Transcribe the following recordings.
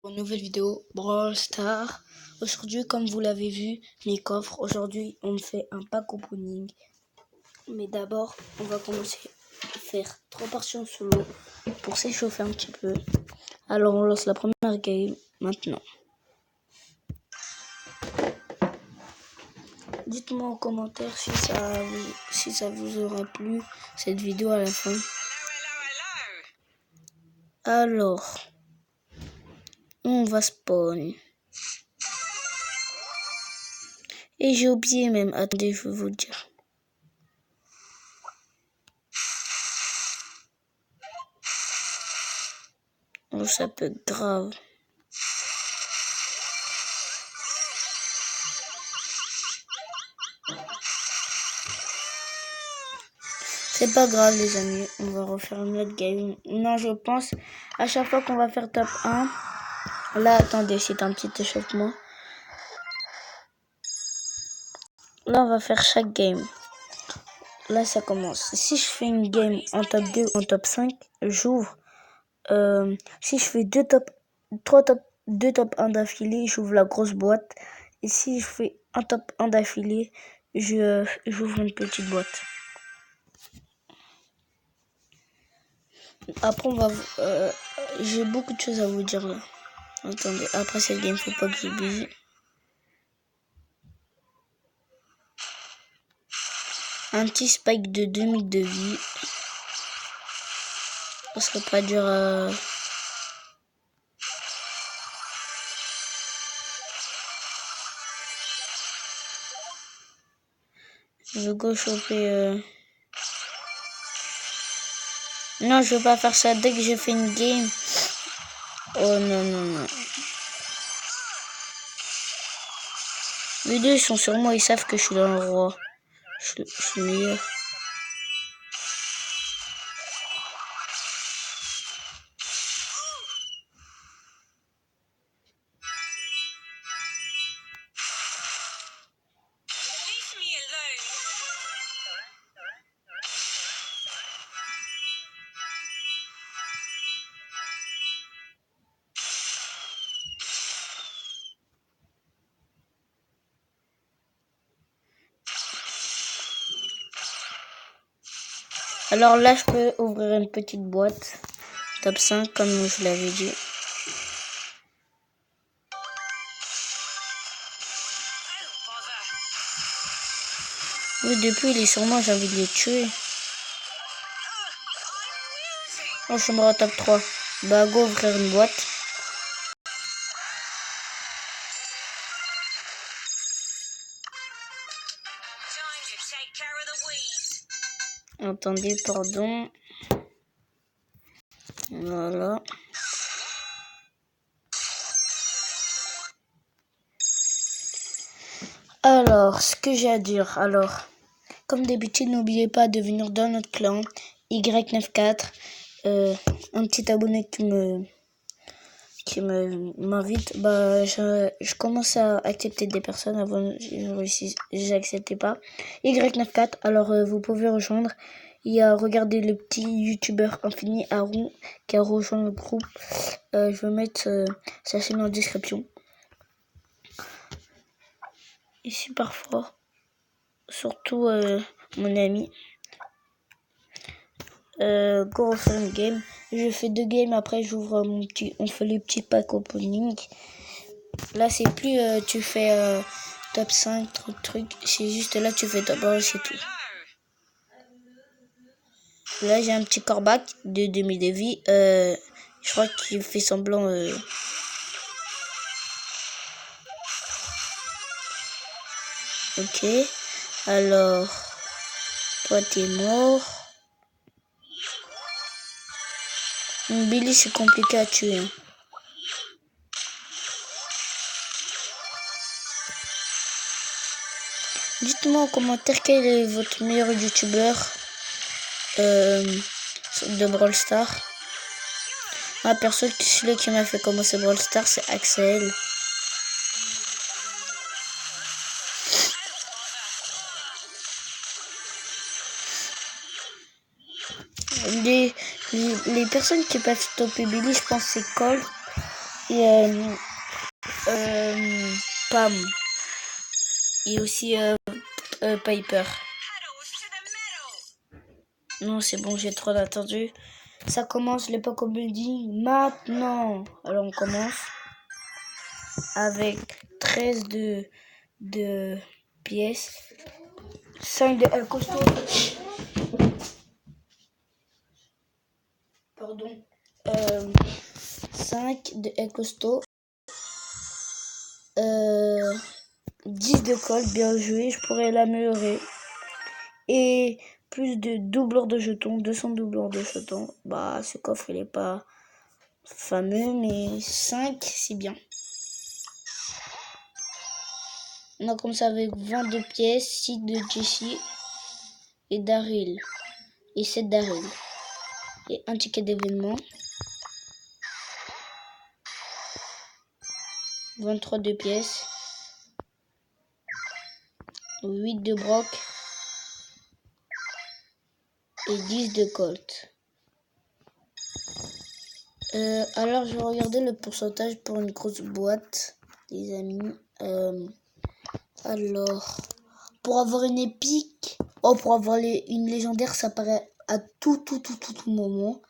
Une nouvelle vidéo Brawl Stars. Aujourd'hui, comme vous l'avez vu, mes coffres. Aujourd'hui, on fait un pack opening. Mais d'abord, on va commencer à faire 3 parties en solo pour s'échauffer un petit peu. Alors, on lance la première game maintenant. Dites-moi en commentaire si ça vous aura plu cette vidéo à la fin. Alors, on va spawn. Et j'ai oublié même, attendez, je vais vous dire. Oh, ça peut être grave. C'est pas grave les amis, on va refaire une autre game. Non, je pense à chaque fois qu'on va faire top 1. Là, attendez, c'est un petit échauffement. Là, on va faire chaque game. Là, ça commence. Si je fais une game en top 2 ou en top 5, j'ouvre. Si je fais 2 top 1 d'affilée, j'ouvre la grosse boîte. Et si je fais un top 1 d'affilée, j'ouvre une petite boîte. Après, j'ai beaucoup de choses à vous dire là. Attendez, après cette game, faut pas que j'oublie. Un petit spike de 2000 de vie. Ça serait pas dur à... Je veux go choper... Non, je veux pas faire ça dès que j'ai fait une game. Oh non, non, non. Les deux, ils sont sur moi, ils savent que je suis dans le roi. Je suis meilleur. Alors là, je peux ouvrir une petite boîte. Top 5, comme je l'avais dit. Oui, depuis, il est sur moi, j'ai envie de les tuer. Oh, je suis mort au top 3. Bah, go ouvrir une boîte. Attendez, pardon. Voilà. Alors, ce que j'ai à dire. Alors, comme d'habitude, n'oubliez pas de venir dans notre clan. Y94. Un petit abonné qui m'invite. Bah, je commence à accepter des personnes. Avant, j'acceptais pas. Y94. Alors, vous pouvez rejoindre. Il y a, regardez, le petit youtubeur infini Haroun qui a rejoint le groupe. Je vais mettre sa chaîne en description. Il est super fort. Surtout mon ami. Go refaire une game. Je fais 2 games, après j'ouvre on fait les petits packs opening. Là c'est plus tu fais top 5, truc. C'est juste là tu fais top 1, c'est tout. Là j'ai un petit corbac de 2000 de vie. Je crois qu'il fait semblant. Ok. Alors, toi t'es mort. Billy c'est compliqué à tuer. Hein. Dites-moi en commentaire quel est votre meilleur youtubeur de Brawl Stars. Ma perso, celui qui m'a fait commencer Brawl Stars, c'est Axel. Les personnes qui peuvent stopper Billy, je pense c'est Cole. Et Pam. Et aussi Piper. Non, c'est bon, j'ai trop attendu. Ça commence, l'époque on me dit maintenant. Alors on commence avec 13 de pièces, 5 de El Costo. Pardon. 5 de El Costo. 10 de colle, bien joué, je pourrais l'améliorer. Et plus de doubleurs de jetons, 200 doubleurs de jetons. Bah, ce coffre, il est pas fameux, mais 5, c'est bien. On a commencé avec 22 pièces, 6 de Jessie et Daryl. Et 7 Daryl. Et un ticket d'événement. 23 de pièces. 8 de Brock. Et 10 de Colt. Alors, je vais regarder le pourcentage pour une grosse boîte, les amis. Alors, pour avoir une épique, pour avoir une légendaire, ça paraît à tout moment.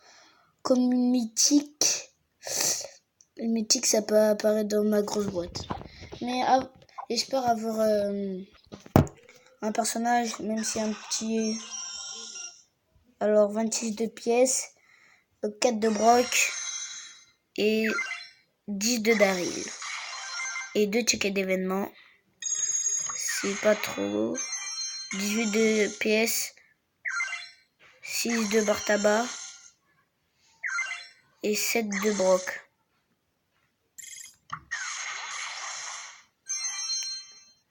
Comme une mythique, ça peut apparaître dans ma grosse boîte. Mais j'espère avoir un personnage, même si un petit. Alors, 26 de pièces, 4 de Brock et 10 de Daryl. Et 2 tickets d'événement. C'est pas trop. 18 de pièces, 6 de Bartaba et 7 de Brock.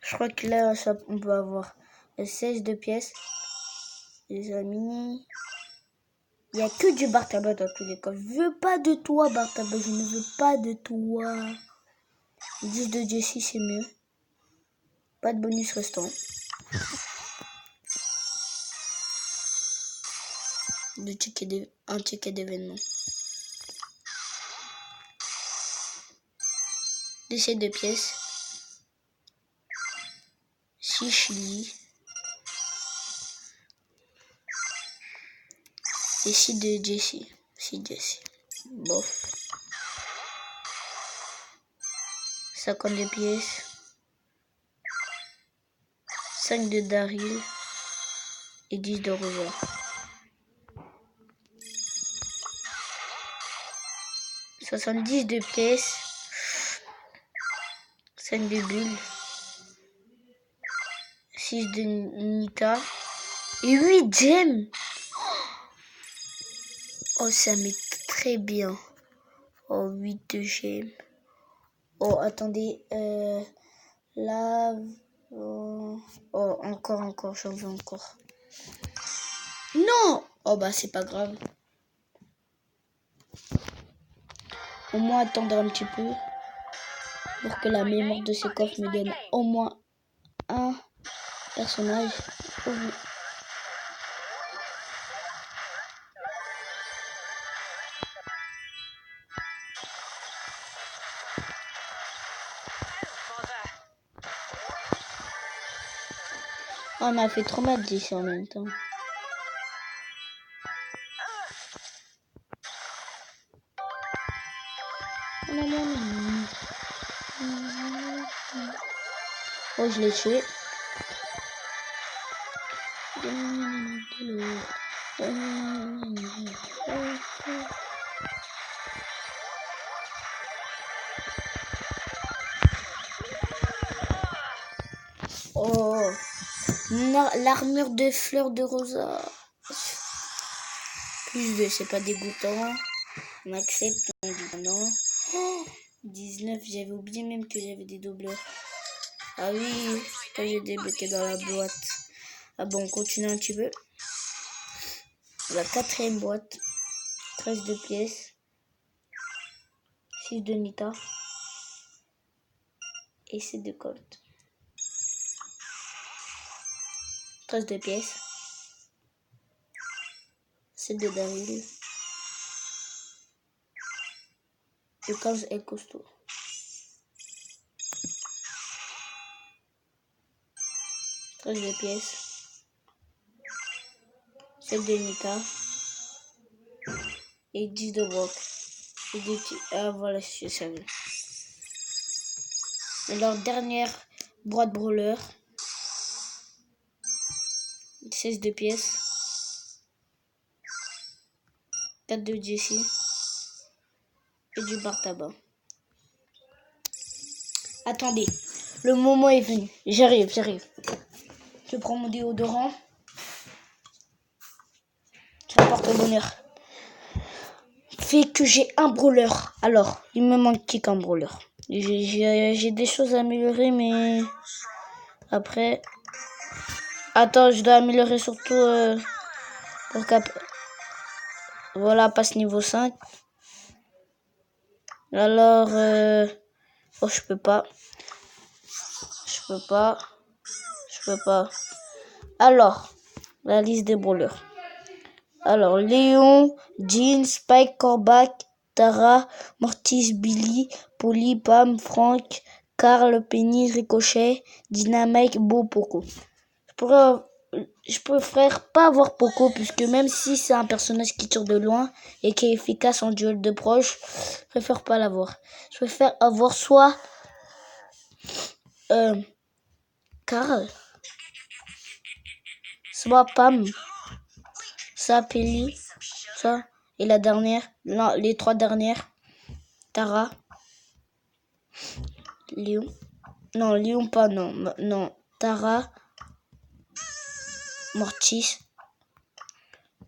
Je crois que là, on peut avoir 16 de pièces. Les amis. Il n'y a que du Bartaba dans tous les cas. Je veux pas de toi, Bartaba. Je ne veux pas de toi. 10 de Jessie, c'est mieux. Pas de bonus restant. Un ticket d'événement. 17 de pièces. 6 Chili. Et 6 de Jessie. 6 Jessie. Bof. 50 de pièces. 5 de Daryl. Et 10 de Rosa. 70 de pièces. 5 de Bull. 6 de Nita. Et 8 gemmes. Oh, ça met très bien. Oh, 8 de gemmes. Oh, attendez. Là. Oh, encore. J'en veux encore. Non! Oh, bah, c'est pas grave. Au moins, attendre un petit peu. Pour que la mémoire de ces coffres me donne au moins un personnage. On a fait trop mal 10 en même temps. Oh, je l'ai tué. Oh, l'armure de fleurs de rosa. Plus de, c'est pas dégoûtant. On accepte, on dit non. 19, j'avais oublié même que j'avais des doubleurs. Ah oui, j'ai débloqué dans la boîte. Ah bon, on continue un petit peu. La 4e boîte. 13 de pièces. 6 de Nita. Et 7 de Colt. 13 de pièces. 7 de Daryl. Le 15 est costaud. De pièces. 7 de Nita. Et 10 de Brock. Et des petits... Ah voilà, je savais. Et leur dernière boîte brawler. 16 de pièces. 4 de Jessie. Et du bar tabac. Attendez, le moment est venu. J'arrive. Je prends mon déodorant. Ça porte bonheur. Fait que j'ai un brawler. Alors, il me manque qu'un brawler. J'ai des choses à améliorer, mais après... Attends, je dois améliorer surtout pour cap. Voilà, passe niveau 5. Alors, oh, je peux pas. Alors, la liste des brawlers. Alors, Léon, Jean, Spike, Corbac, Tara, Mortis, Billy, Polly, Pam, Frank, Carl, Penny, Ricochet, Dynamite, Bo, Poco. Je préfère pas avoir Poco, puisque même si c'est un personnage qui tire de loin et qui est efficace en duel de proche, je préfère pas l'avoir. Je préfère avoir soit Carl, soit Pam, soit Penny, soit, et la dernière, non, les 3 dernières, Tara, Léon, non, Léon pas, non, Tara, Mortis,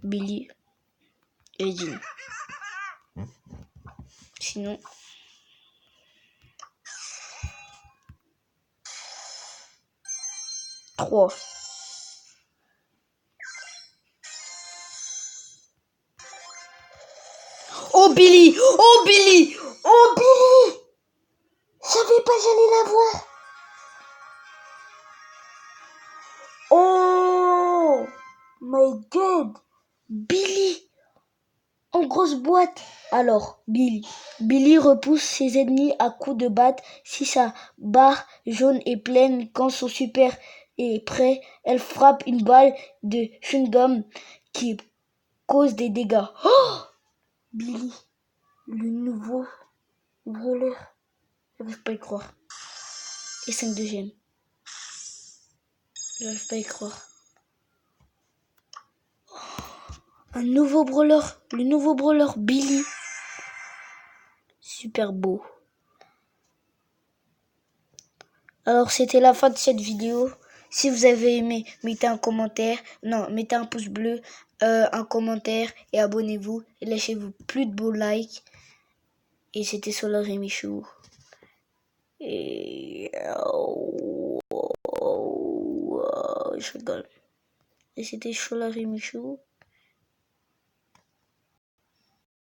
Billy et Jean. Sinon, trois. Oh Billy, oh Billy, oh Billy. Je savais pas j'allais l'avoir. Oh my god, Billy en grosse boîte. Alors, Billy repousse ses ennemis à coups de batte. Si sa barre jaune est pleine, quand son super est prêt, elle frappe une balle de chewing-gum qui cause des dégâts. Oh Billy, le nouveau voleur. J'arrive pas à y croire. Et 5 de gemme. J'arrive pas à y croire. Un nouveau brawler. Le nouveau brawler Billy. Super beau. Alors c'était la fin de cette vidéo. Si vous avez aimé, mettez un commentaire. Non, mettez un pouce bleu, un commentaire et abonnez-vous. Et lâchez-vous plus de beaux likes. Et c'était Solar et Michou. Et... je rigole. Et c'était Solar et Michou.